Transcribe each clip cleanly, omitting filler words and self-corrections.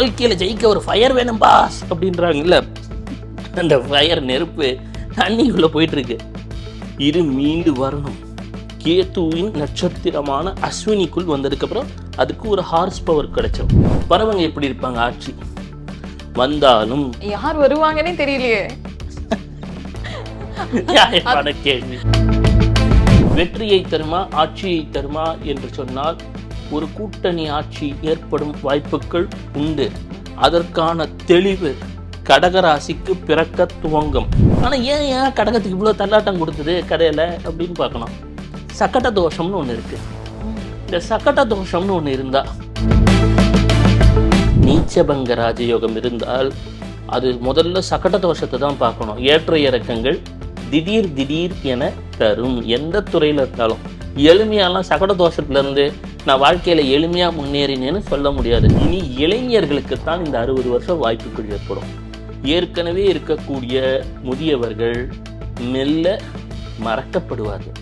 வாழ்க்கையில ஜெயிக்க ஒரு ஃபயர் வேணும் பாஸ் அப்படின்றாங்கல்ல, அந்த ஃபயர் நெருப்பு தண்ணிக்குள்ள போயிட்டு இருக்கு. இது மீண்டு வரணும். கேத்துவின் நட்சத்திரமான அஸ்வினிக்குள் வந்ததுக்கப்புறம் அதுக்கு ஒரு ஹார்ஸ் பவர் கிடைச்சோம். வரவங்க எப்படி இருப்பாங்க? ஆட்சி வந்தாலும் யார் வருவாங்கன்னே தெரியலையே. நியாயமான கேள்வி. வெற்றியை தருமா ஆட்சியை தருமா என்று சொன்னால் ஒரு கூட்டணி ஆட்சி ஏற்படும் வாய்ப்புகள் உண்டு. அதற்கான தெளிவு கடகராசிக்கு பிறக்க துவங்கும். ஆனா ஏன் கடகத்துக்கு இவ்வளவு தள்ளாட்டம் கொடுத்தது கதையில அப்படின்னு பார்க்கணும். சக்கட்ட தோஷம்னு ஒண்ணு இருக்கு. இந்த சக்கட்ட தோஷம்னு ஒண்ணு இருந்தா, நீச்சபங்க ராஜயோகம் இருந்தால் அது முதல்ல சக்கட்ட தோஷத்தை தான் பார்க்கணும். ஏற்ற இறக்கங்கள் திடீர் என தரும். எந்த துறையில இருந்தாலும் எளிமையாலாம் சக்கட தோஷத்துல இருந்து நான் வாழ்க்கையில எளிமையா முன்னேறினேன்னு சொல்ல முடியாது. இனி இளைஞர்களுக்குத்தான் இந்த 60 வருஷம் வாய்ப்புகள் ஏற்படும். ஏற்கனவே இருக்கக்கூடிய முதியவர்கள் மெல்ல மறக்கப்படுவார்கள்.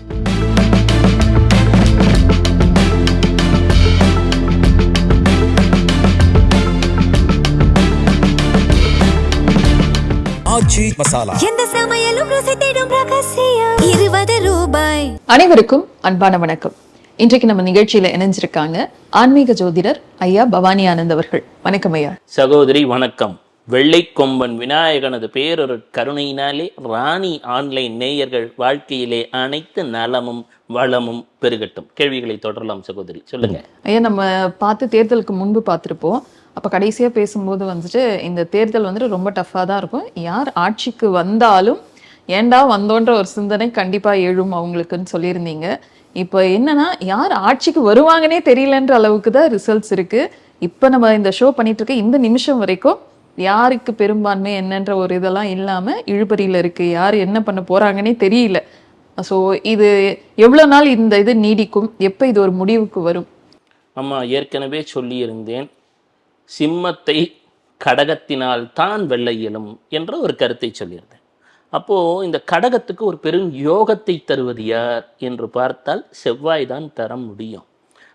ஆச்சி மசாலா. எந்த சமையலும் ருசி தேடும் ரகசியம். 20 ரூபாய். அனைவருக்கும் அன்பான வணக்கம். இன்றைக்கு நம்ம நிகழ்ச்சியில இணைஞ்சிருக்காங்க ஆன்மீக ஜோதிடர் ஐயா பவானி ஆனந்த் அவர்கள். வணக்கம் ஐயா. சகோதரி வணக்கம். வெள்ளை கொம்பன் விநாயகனது பேரொரு கருணையினாலே ராணி ஆன்லைன் நேயர்கள் வாழ்க்கையிலே அனைத்து நலமும் வளமும் பெருகட்டும். கேள்விகளை தொடரலாம் சகோதரி, சொல்லுங்க. ஐயா, நம்ம தேர்தலுக்கு முன்பு பார்த்துருப்போம். அப்போ கடைசியாக பேசும்போது இந்த தேர்தல் ரொம்ப டஃப்பாக தான் இருக்கும். யார் ஆட்சிக்கு வந்தாலும் ஏண்டா வந்தோன்ற ஒரு சிந்தனை கண்டிப்பாக எழும் அவங்களுக்குன்னு சொல்லியிருந்தீங்க. இப்போ என்னன்னா, யார் ஆட்சிக்கு வருவாங்கன்னே தெரியலன்ற அளவுக்கு தான் ரிசல்ட்ஸ் இருக்கு. இப்போ நம்ம இந்த ஷோ பண்ணிட்டு இருக்க இந்த நிமிஷம் வரைக்கும் யாருக்கு பெரும்பான்மை என்னன்ற ஒரு இதெல்லாம் இல்லாமல் இழுபறியில் இருக்கு. யார் என்ன பண்ண போறாங்கன்னே தெரியல. ஸோ இது எவ்வளோ நாள் இந்த இது நீடிக்கும்? எப்போ இது ஒரு முடிவுக்கு வரும்? ஆமாம், ஏற்கனவே சொல்லியிருந்தேன். சிம்மத்தை கடகத்தினால் தான் வெல்ல இயலும் என்ற ஒரு கருத்தை சொல்லியிருந்தேன். அப்போது இந்த கடகத்துக்கு ஒரு பெரும் யோகத்தை தருவது யார் என்று பார்த்தால் செவ்வாய் தான் தர முடியும்.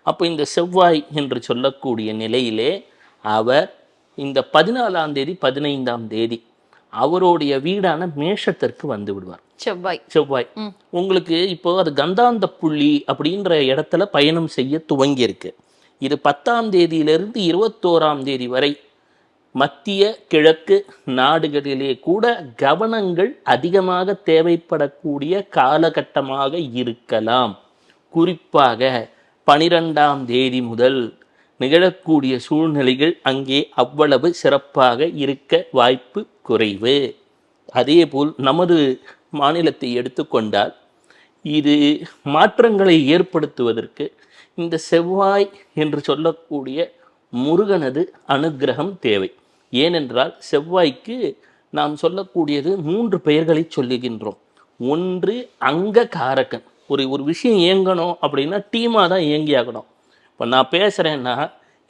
அப்போ இந்த செவ்வாய் என்று சொல்லக்கூடிய நிலையிலே அவர் இந்த 14ஆம் தேதி 15ஆம் தேதி அவருடைய வீடான மேஷத்திற்கு வந்து விடுவார். செவ்வாய் உங்களுக்கு இப்போ அது கந்தாந்த புள்ளி அப்படின்ற இடத்துல பயணம் செய்ய துவங்கி இருக்கு. இது 10ஆம் தேதியிலிருந்து 21ஆம் தேதி வரை மத்திய கிழக்கு நாடுகளிலே கூட கவனங்கள் அதிகமாக தேவைப்படக்கூடிய காலகட்டமாக இருக்கலாம். குறிப்பாக 12ஆம் தேதி முதல் நிகழக்கூடிய சூழ்நிலைகள் அங்கே அவ்வளவு சிறப்பாக இருக்க வாய்ப்பு குறைவு. அதேபோல் நமது மாநிலத்தை எடுத்துக்கொண்டால் இது மாற்றங்களை ஏற்படுத்துவதற்கு இந்த செவ்வாய் என்று சொல்லக்கூடிய முருகனது அனுக்கிரகம் தேவை. ஏனென்றால் செவ்வாய்க்கு நாம் சொல்லக்கூடியது 3 பெயர்களை சொல்லுகின்றோம். ஒன்று அங்க காரகன். ஒரு விஷயம் இயங்கணும் அப்படின்னா டீமாக தான் இயங்கியாகணும். இப்போ நான் பேசுகிறேன்னா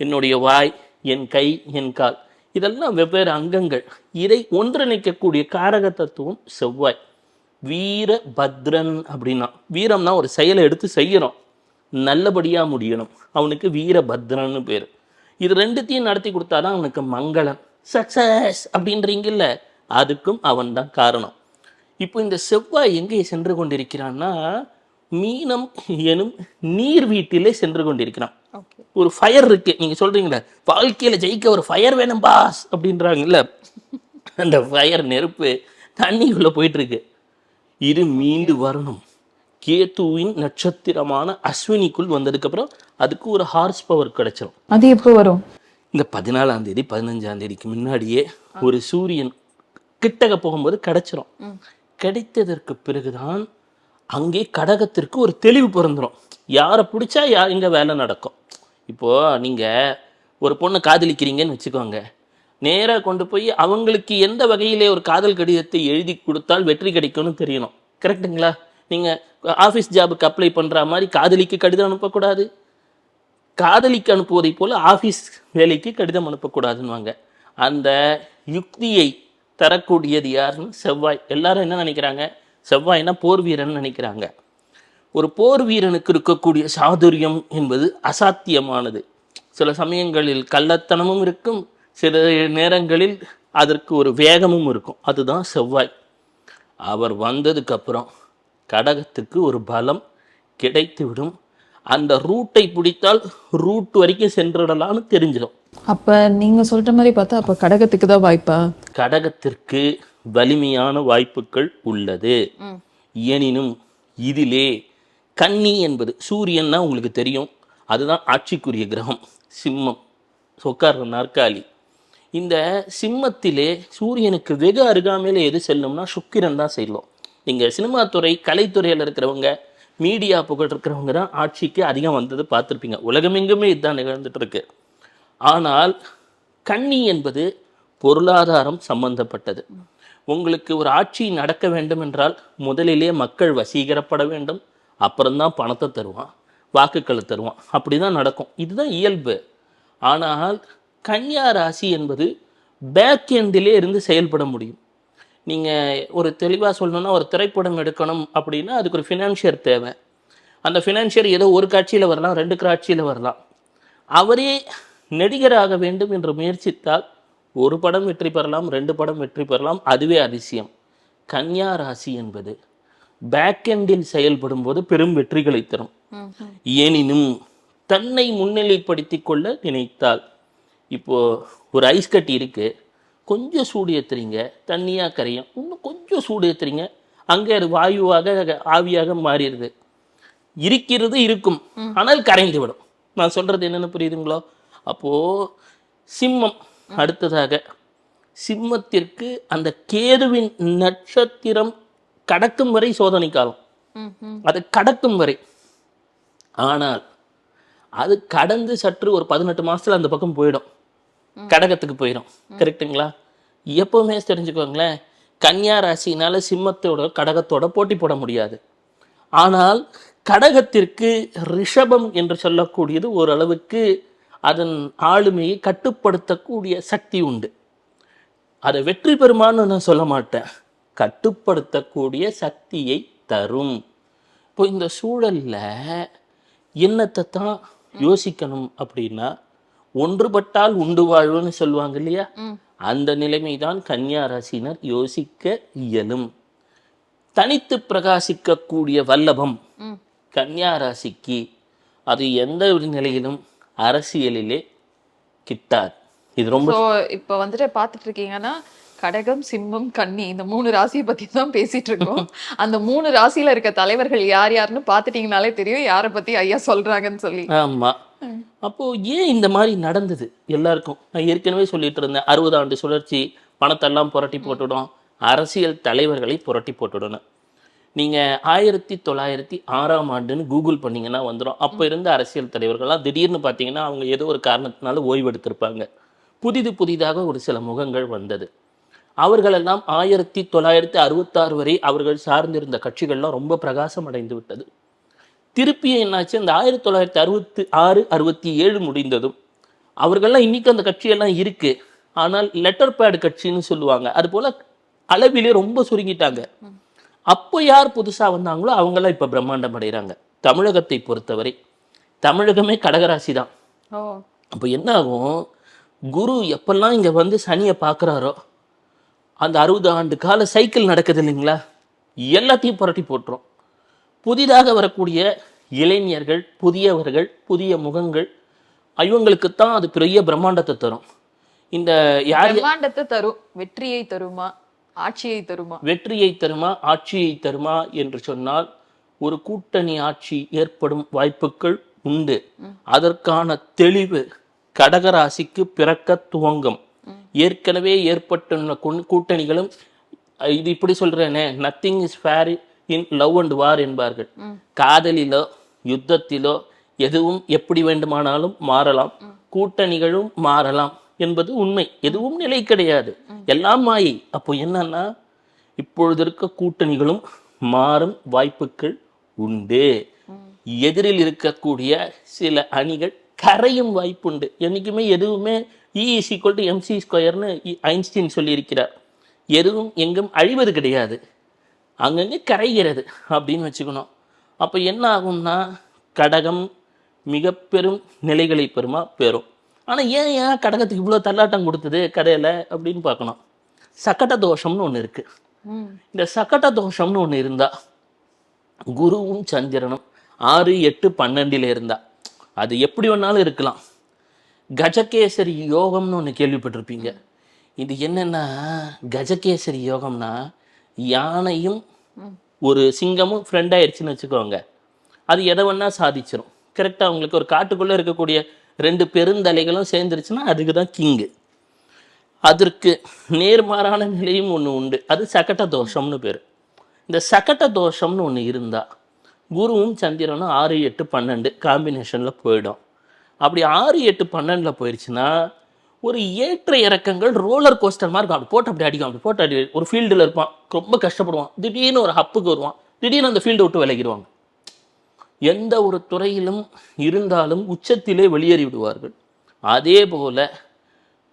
என்னுடைய வாய், என் கை, என் கால் இதெல்லாம் வெவ்வேறு அங்கங்கள். இதை ஒன்றிணைக்கக்கூடிய காரக தத்துவம் செவ்வாய். வீரபத்ரன் அப்படின்னா, வீரம்னா ஒரு செயலை எடுத்து செய்யணும், நல்லபடியாக முடியணும், அவனுக்கு வீரபத்ரன்னு பேர். இது ரெண்டுத்தையும் நடத்தி கொடுத்தாதான் அவனுக்கு மங்களம், சக்சஸ் அப்படின்றீங்கல்ல, அதுக்கும் அவன் தான் காரணம். இப்போ இந்த செவ்வாய் எங்கே சென்று கொண்டிருக்கிறான்னா, மீனம் எனும் நீர் வீட்டிலே சென்று கொண்டிருக்கிறான். ஒரு ஃபயர் இருக்கு. நீங்க சொல்றீங்களா வாழ்க்கையில ஜெயிக்க ஒரு ஃபயர் வேணும் பாஸ் அப்படின்றாங்கல்ல, அந்த ஃபயர் நெருப்பு தண்ணிக்குள்ள போயிட்டு இருக்கு. இது மீண்டு வரணும். கேத்துவின் நட்சத்திரமான அஸ்வினிக்குள் வந்ததுக்கு அப்புறம் அதுக்கு ஒரு ஹார்ஸ் பவர் கிடைச்சிடும். அது எப்போ வரும்? இந்த 14ஆம் தேதி 15ஆம் தேதிக்கு முன்னாடியே ஒரு சூரியன் கிட்டக போகும்போது கிடைச்சிரும். கிடைத்ததற்கு பிறகுதான் அங்கே கடகத்திற்கு ஒரு தெளிவு பிறந்துடும். யாரை பிடிச்சா எங்க வேலை நடக்கும். இப்போ நீங்க ஒரு பொண்ணை காதலிக்கிறீங்கன்னு வச்சுக்கோங்க, நேராக கொண்டு போய் அவங்களுக்கு எந்த வகையிலே ஒரு காதல் கடிதத்தை எழுதி கொடுத்தால் வெற்றி கிடைக்கும்னு தெரியணும். கரெக்டுங்களா? நீங்கள் ஆஃபீஸ் ஜாபுக்கு அப்ளை பண்ணுற மாதிரி காதலிக்கு கடிதம் அனுப்பக்கூடாது, காதலிக்கு அனுப்புவதை போல் ஆஃபீஸ் வேலைக்கு கடிதம் அனுப்பக்கூடாதுன்னுவாங்க. அந்த யுக்தியை தரக்கூடியது யாருன்னு செவ்வாய். எல்லாரும் என்ன நினைக்கிறாங்க, செவ்வாய்னா போர் வீரன் நினைக்கிறாங்க. ஒரு போர் வீரனுக்கு இருக்கக்கூடிய சாதுரியம் என்பது அசாத்தியமானது. சில சமயங்களில் கள்ளத்தனமும் இருக்கும், சில நேரங்களில் அதற்கு ஒரு வேகமும் இருக்கும். அதுதான் செவ்வாய். அவர் வந்ததுக்கப்புறம் கடகத்துக்கு ஒரு பலம் கிடைத்துவிடும். அந்த ரூட்டை பிடித்தால் ரூட் வரைக்கும் சென்றுடலாம்னு தெரிஞ்சிடும். அப்ப நீங்க சொல்ற மாதிரி பார்த்தா அப்ப கடகத்துக்கு தான் வாய்ப்பா? கடகத்திற்கு வலிமையான வாய்ப்புகள் உள்ளது. எனினும் இதிலே கன்னி என்பது சூரியன்னா உங்களுக்கு தெரியும், அதுதான் ஆட்சிக்குரிய கிரகம். சிம்மம் உட்கார்ற நாற்காலி. இந்த சிம்மத்திலே சூரியனுக்கு வெகு அருகாமையில் எது செல்லும்னா சுக்கிரன் தான் செல்லும். நீங்கள் சினிமா துறை கலைத்துறையில் இருக்கிறவங்க மீடியா புகழ் இருக்கிறவங்க தான் ஆட்சிக்கு அதிகம் வந்தது பார்த்துருப்பீங்க. உலகமெங்குமே இதுதான் நிகழ்ந்துட்டு இருக்கு. ஆனால் கன்னி என்பது பொருளாதாரம் சம்பந்தப்பட்டது. உங்களுக்கு ஒரு ஆட்சி நடக்க வேண்டும் என்றால் முதலிலே மக்கள் வசீகரப்பட வேண்டும், அப்புறம்தான் பணத்தை தருவான், வாக்குகளை தருவான். அப்படி தான் நடக்கும். இதுதான் இயல்பு. ஆனால் கன்னியா ராசி என்பது பேக் எண்டிலே இருந்து செயல்பட முடியும். நீங்கள் ஒரு தெளிவாக சொல்லணும்னா, ஒரு திரைப்படம் எடுக்கணும் அப்படின்னா அதுக்கு ஒரு ஃபினான்ஷியர் தேவை. அந்த ஃபினான்ஷியர் ஏதோ ஒரு காட்சியில் வரலாம், 2 காட்சியில் வரலாம். அவரே நடிகராக வேண்டும் என்று முயற்சித்தால் ஒரு படம் வெற்றி பெறலாம், 2 படம் வெற்றி பெறலாம். அதுவே அதிசயம். கன்னியா ராசி என்பது பேக் எண்டில் செயல்படும் போது பெரும் வெற்றிகளை தரும். எனினும் தன்னை முன்னிலைப்படுத்தி கொள்ள நினைத்தால், இப்போ ஒரு ஐஸ் கட்டி இருக்கு, கொஞ்சம் சூடு ஏற்றுறீங்க, தண்ணியாக கரையும். இன்னும் கொஞ்சம் சூடு ஏற்றுறீங்க, அங்கே அது வாயுவாக ஆவியாக மாறிடுது. இருக்கிறது இருக்கும், ஆனால் கரைந்து விடும். நான் சொல்றது என்னென்னு புரியுதுங்களோ? அப்போ சிம்மம் அடுத்ததாக, சிம்மத்திற்கு அந்த கேதுவின் நட்சத்திரம் கடக்கும் வரை சோதனை காலம், அது கடக்கும் வரை. ஆனால் அது கடந்து சற்று ஒரு 18 மாசத்துல அந்த பக்கம் போயிடும், கடகத்துக்கு போயிடும். கரெக்டுங்களா? எப்பவுமே தெரிஞ்சுக்கோங்களேன், கன்னியா ராசினால சிம்மத்தோட கடகத்தோட போட்டி போட முடியாது. ஆனால் கடகத்திற்கு ரிஷபம் என்று சொல்லக்கூடியது ஓரளவுக்கு அதன் ஆளுமையை கட்டுப்படுத்தக்கூடிய சக்தி உண்டு. அதை வெற்றி பெறுமான்னு நான் சொல்ல மாட்டேன், கட்டுப்படுத்தக்கூடிய சக்தியை தரும். இப்போ இந்த சூழல்ல என்னத்தை தான் யோசிக்கணும் அப்படின்னா, ஒன்றுபட்டால் உண்டு வாழ்வுன்னு சொல்லுவாங்க இல்லையா, அந்த நிலைமைதான் கன்னியா ராசினர் யோசிக்க இயலும். தனித்து பிரகாசிக்கக்கூடிய வல்லபம் கன்னியா ராசிக்கு அது எந்த ஒரு நிலையிலும் அரசியலிலே கிட்டாது. இது ரொம்ப இப்போ வந்துட்டு பார்த்துட்டு இருக்கீங்கன்னா, கடகம், சிம்மம், கன்னி இந்த 3 ராசியை பத்தி தான் பேசிட்டு இருக்கோம். அந்த 3 ராசியில இருக்க தலைவர்கள் யார் யாருன்னு பார்த்துட்டீங்கனாலே தெரியும் யாரை பத்தி ஐயா சொல்றாங்கன்னு சொல்லி. ஆமா. அப்போ ஏன் இந்த மாதிரி நடந்தது எல்லாருக்கும்? நான் ஏற்கனவே சொல்லிட்டு இருந்தேன், 60 ஆண்டு சுழற்சி பணத்தெல்லாம் புரட்டி போட்டுடும், அரசியல் தலைவர்களை புரட்டி போட்டுடணும். நீங்கள் 1906ஆம் ஆண்டுன்னு கூகுள் பண்ணிங்கன்னா வந்துடும். அப்போ இருந்த அரசியல் தலைவர்கள்லாம் திடீர்னு பார்த்தீங்கன்னா அவங்க ஏதோ ஒரு காரணத்தினால ஓய்வெடுத்திருப்பாங்க. புதிதாக ஒரு சில முகங்கள் வந்தது. அவர்களெல்லாம் 1966 வரை அவர்கள் சார்ந்திருந்த கட்சிகள்லாம் ரொம்ப பிரகாசம் அடைந்து விட்டது. திருப்பி என்னாச்சு, அந்த 1966 67 முடிந்ததும் அவர்கள்லாம் இன்னைக்கு அந்த கட்சியெல்லாம் இருக்கு, ஆனால் லெட்டர் பேட் கட்சின்னு சொல்லுவாங்க, அது போல அளவிலே ரொம்ப சுருங்கிட்டாங்க. அப்போ யார் புதுசா வந்தாங்களோ அவங்கெல்லாம் இப்ப பிரம்மாண்டம் அடைகிறாங்க. தமிழகத்தை பொறுத்தவரை தமிழகமே கடகராசி தான். அப்போ என்ன ஆகும், குரு எப்பெல்லாம் இங்க வந்து சனியை பார்க்குறாரோ அந்த 60 ஆண்டு கால சைக்கிள் நடக்குது இல்லைங்களா, எல்லாத்தையும் புரட்டி போட்டுரும். புதிதாக வரக்கூடிய இளைஞர்கள், புதியவர்கள், புதிய முகங்கள், இவங்களுக்குத்தான் அது பெரிய பிரம்மாண்டத்தை தரும். இந்த பிரம்மாண்டத்தை தரும், வெற்றியை தருமா, ஆட்சியை தருமா? வெற்றியை தருமா, ஆட்சியை தருமா என்று சொன்னால் ஒரு கூட்டணி ஆட்சி ஏற்படும் வாய்ப்புகள் உண்டு. அதற்கான தெளிவு கடகராசிக்கு பிறக்க துவங்கும். ஏற்கனவே ஏற்பட்டுள்ள கூட்டணிகளும், இது இப்படி சொல்றேனே, nothing is fair in love and war என்பார்கள். காதலிலோ யுத்தத்திலோ எதுவும் எப்படி வேண்டுமானாலும் மாறலாம், கூட்டணிகளும் மாறலாம் என்பது உண்மை. எதுவும் நிலை கிடையாது, எல்லாம் மாயை. அப்போ என்னன்னா, இப்பொழுது இருக்க கூட்டணிகளும் மாறும் வாய்ப்புகள் உண்டு. எதிரில் இருக்கக்கூடிய சில அணிகள் கரையும் வாய்ப்புண்டு. என்னைக்குமே எதுவுமே E=mc²ன்னு ஐன்ஸ்டீன் சொல்லியிருக்கிறார். எதுவும் எங்கும் அழிவது கிடையாது, அங்கங்கே கரைகிறது அப்படின்னு வச்சுக்கணும். அப்போ என்ன ஆகும்னா, கடகம் மிக பெரும் நிலைகளை பெறுமா, பெறும். ஆனால் ஏன் கடகத்துக்கு இவ்வளோ தள்ளாட்டம் கொடுத்தது கதையில் அப்படின்னு பார்க்கணும். சக்கட்ட தோஷம்னு ஒன்று இருக்குது. இந்த சக்கட்ட தோஷம்னு ஒன்று இருந்தால் குருவும் சந்திரனும் 6, 8, 12 இருந்தா அது எப்படி வேணாலும் இருக்கலாம். கஜகேசரி யோகம்னு ஒன்று கேள்விப்பட்டிருப்பீங்க. இது என்னன்னா, கஜகேசரி யோகம்னா யானையும் ஒரு சிங்கமும் ஃப்ரெண்ட் ஆயிடுச்சுன்னு வச்சுக்கோங்க, அது எதை வேணா சாதிச்சிடும். கரெக்டாக அவங்களுக்கு ஒரு காட்டுக்குள்ளே இருக்கக்கூடிய 2 பெருந்தலைகளும் சேர்ந்துருச்சுன்னா அதுக்கு தான் கிங்கு. அதற்கு நேர்மாறான நிலையும் ஒன்று உண்டு, அது சக்கட்ட தோஷம்னு பேர். இந்த சக்கட்ட தோஷம்னு ஒன்று இருந்தால் குருவும் சந்திரனும் 6, 8, 12 காம்பினேஷனில் போயிடும். அப்படி 6, 8, 12 போயிடுச்சுன்னா ஒரு ஏற்ற இறக்கங்கள் ரோலர் கோஸ்டர் மாதிரி இருக்கும். அப்படி போட்டு அப்படி அடிக்கும், அப்படி போட்டு அடி. ஒரு ஃபீல்டில் இருப்பான், ரொம்ப கஷ்டப்படுவான், திடீர்னு ஒரு ஹப்புக்கு வருவான், திடீர்னு அந்த ஃபீல்டை விட்டு விலகிடுவாங்க. எந்த ஒரு துறையிலும் இருந்தாலும் உச்சத்திலே வெளியேறி விடுவார்கள். அதே போல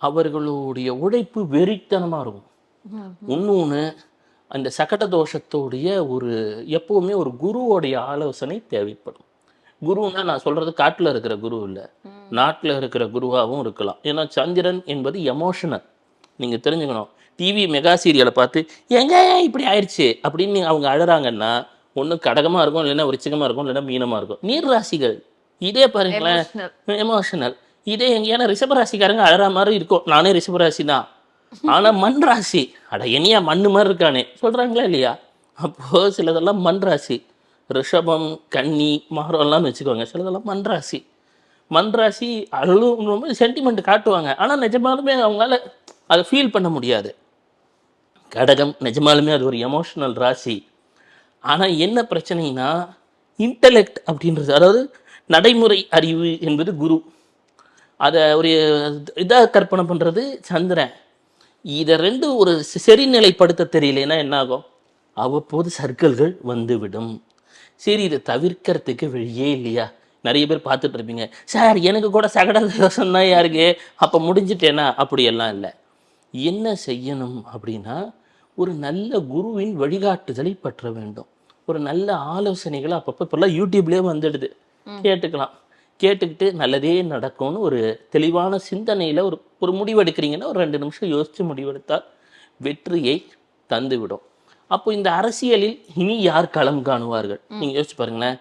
அவர்களுடைய உழைப்பு வெறித்தனமாக இருக்கும். இன்னொன்று, அந்த சக்கட்ட தோஷத்தோடைய எப்பவுமே ஒரு குருவோடைய ஆலோசனை தேவைப்படும். குருன்னா நான் சொல்றது காட்டில் இருக்கிற குரு இல்லை, நாட்டில் இருக்கிற குருவாகவும் இருக்கலாம். ஏன்னா சந்திரன் என்பது எமோஷனல். நீங்கள் தெரிஞ்சுக்கணும். டிவி மெகா சீரியலை பார்த்து எங்க இப்படி ஆயிடுச்சு அப்படின்னு அவங்க அழறாங்கன்னா ஒன்று கடகமாக இருக்கும், இல்லைன்னா விருச்சிகமாக இருக்கும், இல்லைன்னா மீனமாக இருக்கும். நீர் ராசிகள் இதே பாருங்களேன், எமோஷனல். இதே ஏன்னா ரிஷபராசிக்காரங்க அழற மாதிரி இருக்கும். நானே ரிஷபராசி தான், ஆனால் மண் ராசி. அட என்னையா மண்ணு மாதிரி இருக்கானே சொல்கிறாங்களா இல்லையா? அப்போது சிலதெல்லாம் மண் ராசி. ரிஷபம், கன்னி, மகரம்லாம் வச்சுக்கோங்க. சிலதெல்லாம் மண் ராசி. மண் ராசி அழுவும், ரொம்ப சென்டிமெண்ட் காட்டுவாங்க, ஆனால் நிஜமாலுமே அவங்களால அதை ஃபீல் பண்ண முடியாது. கடகம் நிஜமாலுமே அது ஒரு எமோஷனல் ராசி. ஆனால் என்ன பிரச்சனைனா, இன்டலெக்ட் அப்படின்றது, அதாவது நடைமுறை அறிவு என்பது குரு, அதை ஒரு இதாக கற்பனை பண்ணுறது சந்திரன். இதை ரெண்டு ஒரு செறிநிலைப்படுத்த தெரியலன்னா என்ன ஆகும்? அவ்வப்போது சர்க்கிள்கள் வந்துவிடும். சரி, இதை தவிர்க்கிறதுக்கு வழியே இல்லையா? நிறைய பேர் பார்த்துட்டு இருப்பீங்க, சார் எனக்கு கூட சகட தோஷம் தான் யாருக்கு, அப்போ முடிஞ்சிட்டேனா? அப்படியெல்லாம் இல்லை. என்ன செய்யணும் அப்படின்னா, ஒரு நல்ல குருவின் வழிகாட்டுதலை பற்ற வேண்டும். ஒரு நல்ல ஆலோசனைகளை அப்பப்போ இப்போல்லாம் யூடியூப்லேயே வந்துடுது, கேட்டுக்கலாம். கேட்டுக்கிட்டு நல்லதே நடக்கும்னு ஒரு தெளிவான சிந்தனையில் ஒரு முடிவெடுக்கிறீங்கன்னா ஒரு 2 நிமிஷம் யோசித்து முடிவெடுத்தால் வெற்றியை தந்துவிடும். அப்போ இந்த அரசியலில் இனி யார் களம் காணுவார்கள்? நீங்கள் யோசிச்சு பாருங்களேன்.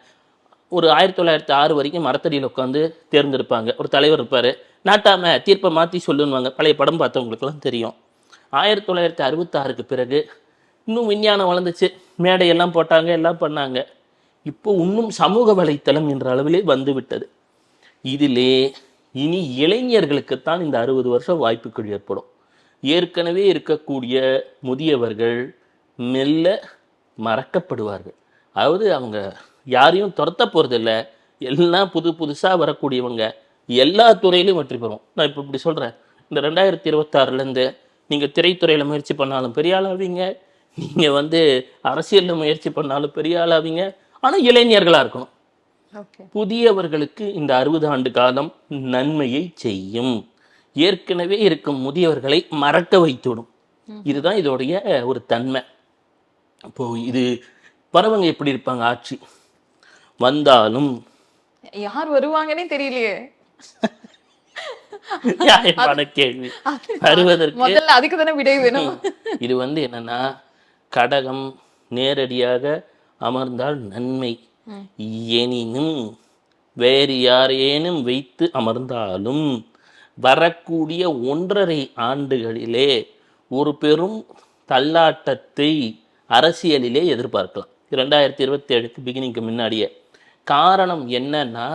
ஒரு 1906 வரைக்கும் மரத்தடியில் உட்காந்து தேர்ந்தெடுப்பாங்க. ஒரு தலைவர் இருப்பார், நாட்டாம தீர்ப்பை மாற்றி சொல்லுன்னுவாங்க. பழைய படம் பார்த்தவங்களுக்குலாம் தெரியும். 1966க்கு பிறகு இன்னும் விஞ்ஞானம் வளர்ந்துச்சு, மேடையெல்லாம் போட்டாங்க, எல்லாம் பண்ணாங்க. இப்போ இன்னும் சமூக வலைத்தளம் என்ற அளவிலே வந்து விட்டது. இதிலே இனி இளைஞர்களுக்குத்தான் இந்த 60 வருஷம் வாய்ப்புகள் ஏற்படும். ஏற்கனவே இருக்கக்கூடிய முதியவர்கள் மெல்ல மறக்கப்படுவார்கள். அதாவது அவங்க யாரையும் துரத்த போகிறதில்ல, எல்லாம் புதுசாக வரக்கூடியவங்க எல்லா துறையிலையும் வெற்றி பெறும். நான் இப்போ இப்படி சொல்கிறேன், இந்த 2026லேருந்து நீங்கள் திரைத்துறையில் முயற்சி பண்ணாலும் பெரிய ஆளாவீங்க, நீங்கள் அரசியலில் முயற்சி பண்ணாலும் பெரிய ஆளாவீங்க. ஆனால் இளைஞர்களாக இருக்கணும். புதியவர்களுக்கு இந்த 60 ஆண்டு காலம் நன்மையை செய்யும். ஏற்கனவே இருக்கும் முதியவர்களை மறக்க வைத்துவிடும். இதுதான் இதோடைய ஒரு தன்மை. இப்போ இது வரவங்க எப்படி இருப்பாங்க? ஆட்சி வந்தாலும் யார் வருவாங்கன்னே தெரியலையே. நியாயமான கேள்வி. வருவதற்கு முதல்ல அதுக்கு தானே விடை வேணும். இது என்னன்னா, கடகம் நேரடியாக அமர்ந்தால் நன்மை. எனினும் வேறு யாரேனும் வைத்து அமர்ந்தாலும் வரக்கூடிய 1.5 ஆண்டுகளிலே ஒரு பெரும் தள்ளாட்டத்தை அரசியலிலே எதிர்பார்க்கலாம். 2027க்கு பிகினிங்க்கு முன்னாடியே. காரணம் என்னன்னா,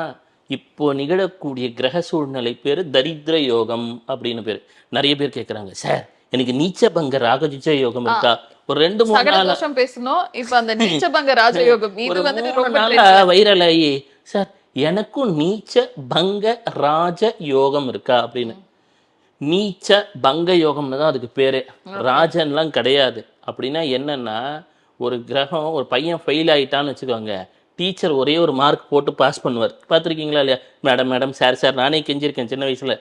இப்போ நிகழக்கூடிய கிரக சூழ்நிலை பேர் தரித்திர யோகம் அப்படின்னு பேர். நிறைய பேர் கேட்குறாங்க, சார் எனக்கு நீச்சபங்க ராஜ யோகம் இருக்கா? ஒரு 2-3 நாள் பேசணும். இப்போ அந்த நீச்சபங்க ராஜயோகம் இது ரொம்ப வைரலாகி, சார் எனக்கும் நீச்ச பங்க ராஜ யோகம் இருக்கா அப்படின்னு. நீச்ச பங்க யோகம்னு தான் அதுக்கு பேரு, ராஜன்லாம் கிடையாது. அப்படின்னா என்னன்னா, ஒரு கிரகம், ஒரு பையன் ஃபெயில் ஆகிட்டான்னு வச்சுக்கோங்க, டீச்சர் ஒரே ஒரு மார்க் போட்டு பாஸ் பண்ணுவார். பார்த்துருக்கீங்களா இல்லையா? மேடம் மேடம் சார் சார் நானே கெஞ்சிருக்கேன் சின்ன வயசில்.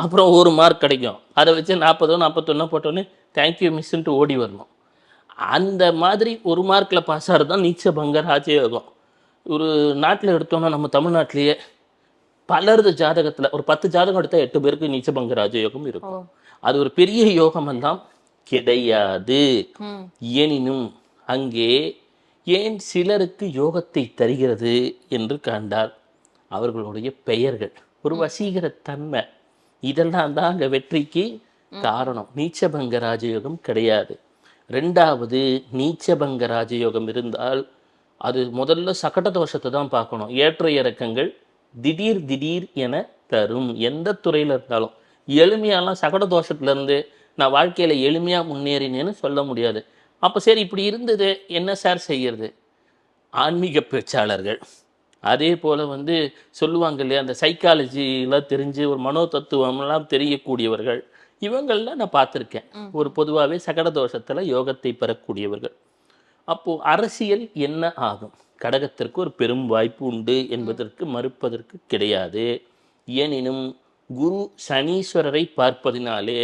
அப்புறம் ஒரு மார்க் கிடைக்கும், அதை வச்சு 40 41 போட்டோன்னே தேங்க்யூ மிஸ்ன்ட்டு ஓடி வரணும். அந்த மாதிரி ஒரு மார்க்கில் பாஸ் ஆகிறது தான் நீச்ச பங்க ராஜயோகம். ஒரு நாட்டில் எடுத்தோன்னா, நம்ம தமிழ்நாட்டிலேயே பலரது ஜாதகத்துல ஒரு 10 ஜாதகம் எடுத்தா 8 பேருக்கு நீச்சபங்க ராஜயோகம் இருக்கும். அது ஒரு பெரிய யோகம் எல்லாம் கிடையாது. எனினும் அங்கே ஏன் சிலருக்கு யோகத்தை தருகிறது என்று கண்டால் அவர்களுடைய பெயர்கள், ஒரு வசீகர தன்மை, இதெல்லாம் தான் அங்கே வெற்றிக்கு காரணம். நீச்சபங்க ராஜயோகம் கிடையாது. ரெண்டாவது, நீச்சபங்க ராஜயோகம் இருந்தால் அது முதல்ல சகட தோஷத்தை தான் பார்க்கணும். ஏற்ற இறக்கங்கள் திடீர் திடீர் என தரும். எந்த துறையில் இருந்தாலும் எளிமையாலாம் சகட தோஷத்துலேருந்து நான் வாழ்க்கையில் எளிமையாக முன்னேறினேன்னு சொல்ல முடியாது. அப்போ சரி இப்படி இருந்தது என்ன சார் செய்யறது? ஆன்மீக பேச்சாளர்கள், அதே போல் சொல்லுவாங்க இல்லையா, அந்த சைக்காலஜிலாம் தெரிஞ்சு ஒரு மனோ தத்துவம்லாம் தெரியக்கூடியவர்கள், இவங்கள்லாம் நான் பார்த்துருக்கேன். ஒரு பொதுவாகவே சகட தோஷத்தில் யோகத்தை பெறக்கூடியவர்கள். அப்போது அரசியல் என்ன ஆகும்? கடகத்திற்கு ஒரு பெரும் வாய்ப்பு உண்டு என்பதற்கு மறுப்பதற்கு கிடையாது. எனினும் குரு சனீஸ்வரரை பார்ப்பதினாலே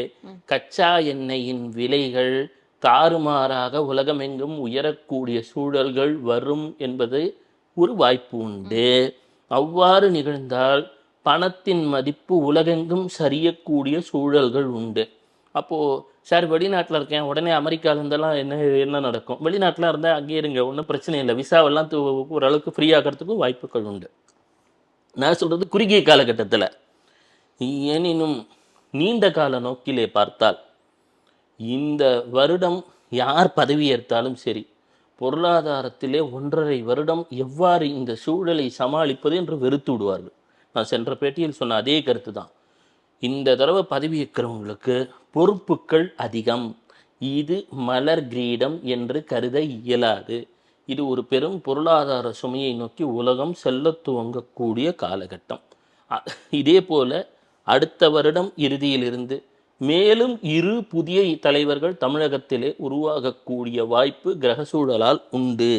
கச்சா எண்ணெயின் விலைகள் தாறுமாறாக உலகமெங்கும் உயரக்கூடிய சூழல்கள் வரும் என்பது ஒரு வாய்ப்பு உண்டு. அவ்வாறு நிகழ்ந்தால் பணத்தின் மதிப்பு உலகெங்கும் சரியக்கூடிய சூழல்கள் உண்டு. அப்போது சார் வெளிநாட்டில் இருக்கேன், உடனே அமெரிக்காவிலேருந்தெல்லாம் என்ன நடக்கும்? வெளிநாட்டில் இருந்தால் அங்கேயே இருங்க, ஒன்றும் பிரச்சனை இல்லை, விசாவெல்லாம் ஓரளவுக்கு ஃப்ரீ ஆகிறதுக்கும் வாய்ப்புகள் உண்டு. நான் சொல்கிறது குறுகிய காலகட்டத்தில். எனினும் நீண்ட கால நோக்கிலே பார்த்தால் இந்த வருடம் யார் பதவியேற்றாலும் சரி, பொருளாதாரத்திலே 1.5 வருடம் எவ்வாறு இந்த சூழலை சமாளிப்பது என்று வெறுத்து விடுவார்கள். நான் சென்ற பேட்டியில் சொன்ன அதே கருத்து தான். இந்த தடவை பதவியேற்கிறவங்களுக்கு பொறுப்புகள் அதிகம். இது மலர் கிரீடம் என்று கருத இயலாது. இது ஒரு பெரும் பொருளாதார சுமையை நோக்கி உலகம் செல்ல துவங்கக்கூடிய காலகட்டம். இதே போல அடுத்த வருடம் இறுதியிலிருந்து மேலும் 2 புதிய தலைவர்கள் தமிழகத்திலே உருவாகக்கூடிய வாய்ப்பு கிரக சூழலால் உண்டு.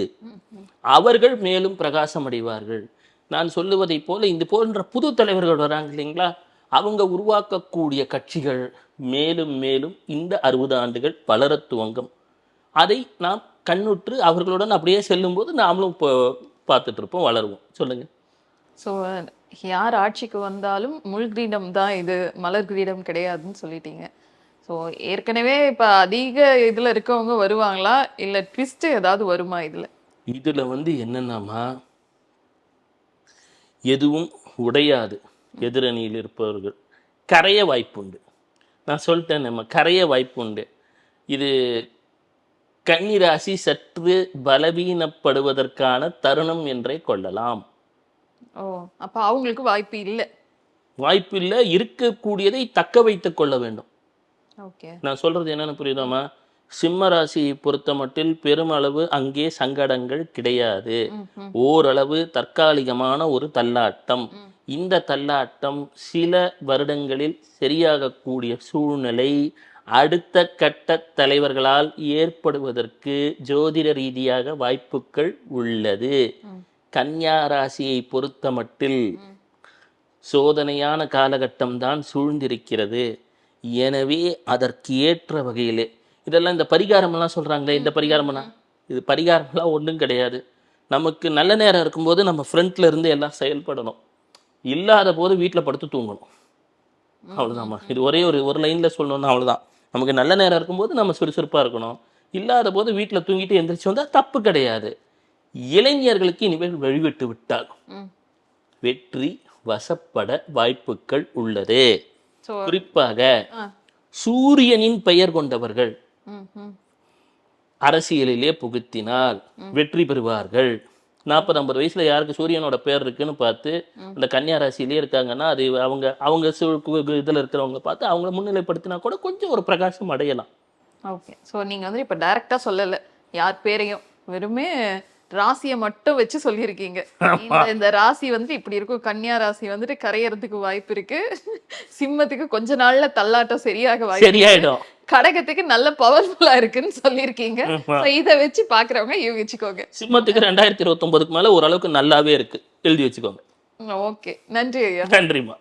அவர்கள் மேலும் பிரகாசம் அடைவார்கள். நான் சொல்லுவதை போல இந்த போன்ற புது தலைவர்கள் வராங்க இல்லைங்களா, அவங்க உருவாக்கக்கூடிய கட்சிகள் மேலும் மேலும் இந்த 60 ஆண்டுகள் வளர துவங்கும். அதை நாம் கண்ணுற்று அவர்களுடன் அப்படியே செல்லும்போது நாமளும் இப்போ பார்த்துட்டு இருப்போம், வளருவோம். சொல்லுங்க. ஸோ யார் ஆட்சிக்கு வந்தாலும் முள் கிரீடம் தான் இது, மலர் கிரீடம் கிடையாதுன்னு சொல்லிட்டீங்க. ஸோ ஏற்கனவே இப்போ அதிக இதில் இருக்கவங்க வருவாங்களா, இல்லை ட்விஸ்ட் ஏதாவது வருமா இதில்? இதில் என்னென்னமா எதுவும் உடையாது. எதிரணியில் இருப்பவர்கள் கரைய வாய்ப்புண்டு. நான் சொல்லிட்டேன், நம்ம கரைய வாய்ப்புண்டு. இது கன்னிராசி சற்று பலவீனப்படுவதற்கான தருணம் என்றே கொள்ளலாம். ஓ, அப்போ அவங்களுக்கு வாய்ப்பு இல்லை? வாய்ப்பு இல்லை, இருக்கக்கூடியதை தக்க வைத்துக் கொள்ள வேண்டும். ஓகே, நான் சொல்றது என்னன்னு புரியுதாமா? சிம்ம ராசியை பொறுத்த மட்டில் பெருமளவு அங்கே சங்கடங்கள் கிடையாது. ஓரளவு தற்காலிகமான ஒரு தள்ளாட்டம். இந்த தள்ளாட்டம் சில வருடங்களில் சரியாகக்கூடிய சூழ்நிலை அடுத்த கட்ட தலைவர்களால் ஏற்படுவதற்கு ஜோதிட ரீதியாக வாய்ப்புகள் உள்ளது. கன்னியா ராசியை பொறுத்த மட்டில் சோதனையான காலகட்டம் தான் சூழ்ந்திருக்கிறது. எனவே அதற்கு ஏற்ற வகையிலே இதெல்லாம் இந்த பரிகாரமெல்லாம் சொல்கிறாங்களே, இந்த பரிகாரமெல்லாம், இது பரிகாரமெல்லாம் ஒன்றும் கிடையாது. நமக்கு நல்ல நேரம் இருக்கும்போது நம்ம ஃப்ரண்ட்ல இருந்து எல்லாம் செயல்படணும். இல்லாத போது வீட்டில் படுத்து தூங்கணும். அவ்வளோதாம்மா. இது ஒரே ஒரு லைனில் சொல்லணும்னா அவ்வளோதான். நமக்கு நல்ல நேரம் இருக்கும்போது நம்ம சுறுசுறுப்பாக இருக்கணும். இல்லாத போது வீட்டில் தூங்கிட்டு எந்திரிச்சு வந்தால் தப்பு கிடையாது. இளைஞர்களுக்கு இனிமேல் வழிவிட்டு விட்டால் வெற்றி வசப்பட வாய்ப்புகள் உள்ளது. குறிப்பாக சூரியனின் பெயர் கொண்டவர்கள் அரசியலிலே புகுத்தினால் வெற்றி பெறுவார்கள். 40-50 வயசுல யாருக்கு சூரியனோட பேர் இருக்குன்னு பார்த்து அந்த கன்னியா ராசியிலே இருக்காங்கன்னா அது அவங்க இதுல இருக்கிறவங்க பார்த்து அவங்கள முன்னிலைப்படுத்தினா கூட கொஞ்சம் ஒரு பிரகாசம் அடையலாம். ஓகே, ஸோ நீங்கள் இப்போ டைரக்டா சொல்லலை யார் பேரையும், வெறுமே ராசியை மட்டும் வச்சு சொல்லியிருக்கீங்க. இந்த ராசி இப்படி இருக்கும், கன்னியா ராசி கரையறதுக்கு வாய்ப்பு இருக்கு, சிம்மத்துக்கு கொஞ்ச நாள்ல தள்ளாட்டம் சரியாயிடும், கடகத்துக்கு நல்ல பவர்ஃபுல்லா இருக்குன்னு சொல்லியிருக்கீங்க. இதை வச்சு பாக்குறவங்க யூகிச்சுக்கோங்க. சிம்மத்துக்கு 2029க்கு மேல ஓரளவுக்கு நல்லாவே இருக்கு, எழுதி வச்சுக்கோங்க. ஓகே, நன்றி ஐயா. நன்றிமா.